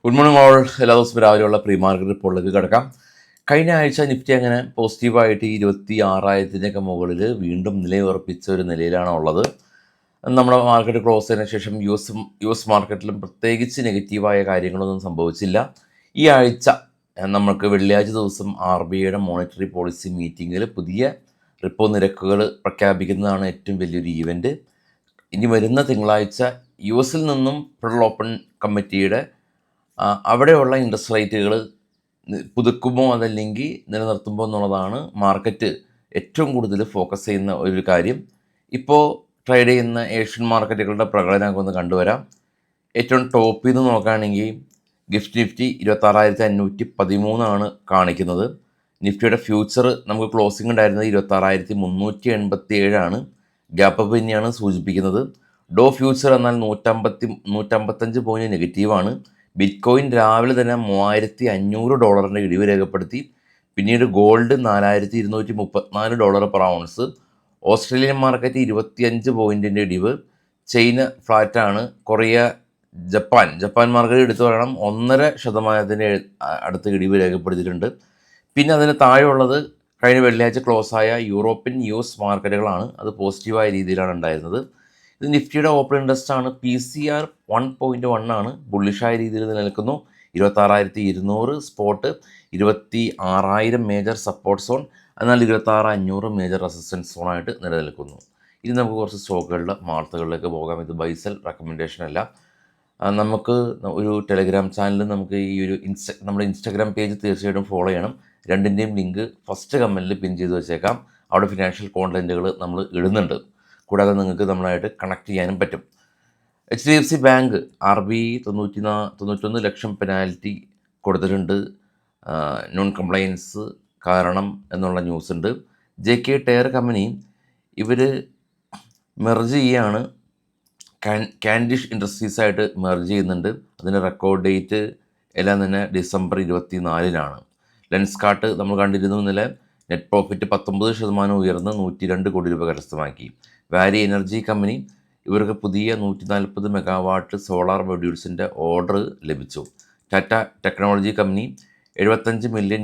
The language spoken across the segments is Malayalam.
Good morning all. എല്ലാ ദിവസവും രാവിലെയുള്ള പ്രീ മാർക്കറ്റ് റിപ്പോർട്ടിലേക്ക് കിടക്കാം. കഴിഞ്ഞ ആഴ്ച നിഫ്റ്റി അങ്ങനെ പോസിറ്റീവായിട്ട് 26,000-ൻ്റെയൊക്കെ മുകളിൽ വീണ്ടും നിലയുറപ്പിച്ച ഒരു നിലയിലാണ് ഉള്ളത്. നമ്മുടെ മാർക്കറ്റ് ക്ലോസ് ചെയ്തതിനു ശേഷം യു എസ് മാർക്കറ്റിലും പ്രത്യേകിച്ച് നെഗറ്റീവായ കാര്യങ്ങളൊന്നും സംഭവിച്ചില്ല. ഈ ആഴ്ച നമുക്ക് വെള്ളിയാഴ്ച ദിവസം RBIയുടെ മോണിറ്ററി പോളിസി മീറ്റിങ്ങിൽ പുതിയ റിപ്പോ നിരക്കുകൾ പ്രഖ്യാപിക്കുന്നതാണ് ഏറ്റവും വലിയൊരു ഈവൻറ്റ്. ഇനി വരുന്ന തിങ്കളാഴ്ച US നിന്നും ഫെഡറൽ ഓപ്പൺ കമ്മിറ്റിയുടെ അവിടെയുള്ള ഇൻട്രസ്റ്റ് റേറ്റുകൾ പുതുക്കുമോ അതല്ലെങ്കിൽ നിലനിർത്തുമോ എന്നുള്ളതാണ് മാർക്കറ്റ് ഏറ്റവും കൂടുതൽ ഫോക്കസ് ചെയ്യുന്ന ഒരു കാര്യം. ഇപ്പോൾ ട്രേഡ് ചെയ്യുന്ന ഏഷ്യൻ മാർക്കറ്റുകളുടെ പ്രകടനം ഒന്ന് കണ്ടുവരാം. ഏറ്റവും ടോപ്പിൽ നിന്ന് നോക്കുകയാണെങ്കിൽ നിഫ്റ്റി 26,513 കാണിക്കുന്നത്. നിഫ്റ്റിയുടെ ഫ്യൂച്ചർ നമുക്ക് ക്ലോസിംഗ് ഉണ്ടായിരുന്നത് 26,387. ഗ്യാപ്പ് അപ്പ് തന്നെയാണ് സൂചിപ്പിക്കുന്നത്. ഡോ ഫ്യൂച്ചർ എന്നാൽ 155 പോയിൻറ്റ് നെഗറ്റീവാണ്. ബിറ്റ്കോയിൻ രാവിലെ തന്നെ $3,500 ഇടിവ് രേഖപ്പെടുത്തി. പിന്നീട് gold $4,234 per ounce. Australian market 25 പോയിൻറ്റിൻ്റെ ഇടിവ്. ചൈന ഫ്ലാറ്റാണ്. കൊറിയ, ജപ്പാൻ മാർക്കറ്റ് എടുത്തു പറയണം 1.5% അടുത്ത് ഇടിവ് രേഖപ്പെടുത്തിയിട്ടുണ്ട്. പിന്നെ അതിന് താഴെയുള്ളത് കഴിഞ്ഞ വെള്ളിയാഴ്ച ക്ലോസായ യൂറോപ്യൻ US മാർക്കറ്റുകളാണ്. അത് പോസിറ്റീവായ രീതിയിലാണ് ഉണ്ടായിരുന്നത്. ഇത് നിഫ്റ്റിയുടെ ഓപ്പൺ ഇൻട്രസ്റ്റ് ആണ്. PCR 1.1 ബുള്ളിഷായ രീതിയിൽ നിലനിൽക്കുന്നു. 26,200 സ്പോട്ട്, 26,000 മേജർ സപ്പോർട്ട് സോൺ, എന്നാൽ 26,500 മേജർ റെസിസ്റ്റൻസ് സോണായിട്ട് നിലനിൽക്കുന്നു. ഇനി നമുക്ക് കുറച്ച് സ്റ്റോക്കുകളുടെ വാർത്തകളിലേക്ക് പോകാം. ഇത് ബൈസെൽ റെക്കമെൻഡേഷൻ അല്ല. നമുക്ക് ഒരു ടെലഗ്രാം ചാനൽ, നമുക്ക് ഈ ഒരു നമ്മുടെ ഇൻസ്റ്റാഗ്രാം പേജ് തീർച്ചയായിട്ടും ഫോളോ ചെയ്യണം. രണ്ടിൻ്റെയും ലിങ്ക് ഫസ്റ്റ് കമൻറ്റിൽ പിൻ ചെയ്ത് വെച്ചേക്കാം. അവിടെ ഫിനാൻഷ്യൽ കോണ്ടൻറ്റുകൾ നമ്മൾ ഇടുന്നുണ്ട്. കൂടാതെ നിങ്ങൾക്ക് നമ്മളായിട്ട് കണക്ട് ചെയ്യാനും പറ്റും. HDFC ബാങ്ക് RBI 91 ലക്ഷം പെനാൽറ്റി കൊടുത്തിട്ടുണ്ട്, നോൺ കംപ്ലയൻസ് കാരണം എന്നുള്ള ന്യൂസ് ഉണ്ട്. JK ടയർ കമ്പനി ഇവർ മെർജ് ചെയ്യുകയാണ്, കാൻഡിഷ് ഇൻഡസ്ട്രീസായിട്ട് മെർജ് ചെയ്യുന്നുണ്ട്. അതിൻ്റെ റെക്കോർഡ് ഡേറ്റ് എല്ലാം തന്നെ December 24 ലെൻസ്കാർട്ട് നമ്മൾ കണ്ടിരുന്നു. ഇന്നലെ നെറ്റ് പ്രോഫിറ്റ് 19% ഉയർന്ന് 102 കോടി രൂപ കരസ്ഥമാക്കി. വാരി എനർജി കമ്പനി ഇവർക്ക് പുതിയ 140 മെഗാവാട്ട് സോളാർ മൊഡ്യൂൾസിൻ്റെ ഓർഡർ ലഭിച്ചു. ടാറ്റ ടെക്നോളജി കമ്പനി $75 മില്യൺ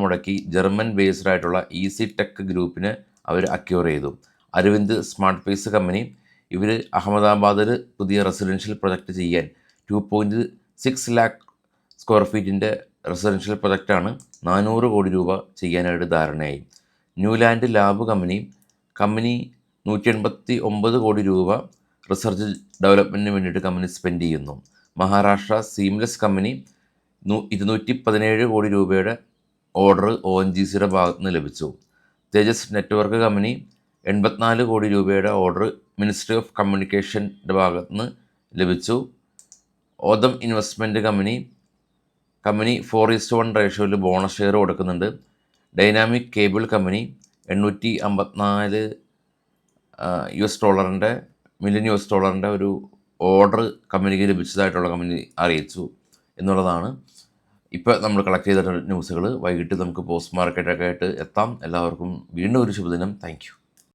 മുടക്കി ജർമ്മൻ ബേസ്ഡ് ആയിട്ടുള്ള ഈസി ടെക് ഗ്രൂപ്പിനെ അവർ അക്യൂർ ചെയ്തു. അരവിന്ദ് സ്മാർട്ട് പേസ് കമ്പനി ഇവർ അഹമ്മദാബാദിൽ പുതിയ റെസിഡൻഷ്യൽ പ്രൊജക്റ്റ് ചെയ്യാൻ 2.6 ലാക്ക് സ്ക്വയർ ഫീറ്റിൻ്റെ റെസിഡൻഷ്യൽ പ്രൊജക്റ്റാണ്. 400 കോടി രൂപ ചെയ്യാനായിട്ട് ധാരണയായി. ന്യൂലാൻഡ് ലാബ് കമ്പനി 189 കോടി രൂപ റിസർച്ച് ഡെവലപ്മെൻറ്റിന് വേണ്ടിയിട്ട് കമ്പനി സ്പെൻഡ് ചെയ്യുന്നു. മഹാരാഷ്ട്ര സീംലെസ് കമ്പനി 217 കോടി രൂപയുടെ ഓർഡർ ONGCയുടെ ഭാഗത്ത് നിന്ന് ലഭിച്ചു. തേജസ് നെറ്റ്വർക്ക് കമ്പനി 84 കോടി രൂപയുടെ ഓർഡർ മിനിസ്ട്രി ഓഫ് കമ്മ്യൂണിക്കേഷൻ്റെ ഭാഗത്ത് നിന്ന് ലഭിച്ചു. ഓദം ഇൻവെസ്റ്റ്മെൻറ്റ് കമ്പനി 4:1 റേഷ്യോയിൽ ബോണസ് ഷെയർ കൊടുക്കുന്നുണ്ട്. ഡൈനാമിക് കേബിൾ കമ്പനി $854 മില്യൺ ഒരു ഓർഡർ കമ്പനിക്ക് ലഭിച്ചതായിട്ടുള്ള കമ്പനി അറിയിച്ചു എന്നുള്ളതാണ് ഇപ്പോൾ നമ്മൾ കളക്ട് ചെയ്തിട്ടുള്ള ന്യൂസുകൾ. വൈകിട്ട് നമുക്ക് പോസ്റ്റ് മാർക്കറ്റൊക്കെ ആയിട്ട് എത്താം. എല്ലാവർക്കും വീണ്ടും ഒരു ശുഭദിനം. Thank you.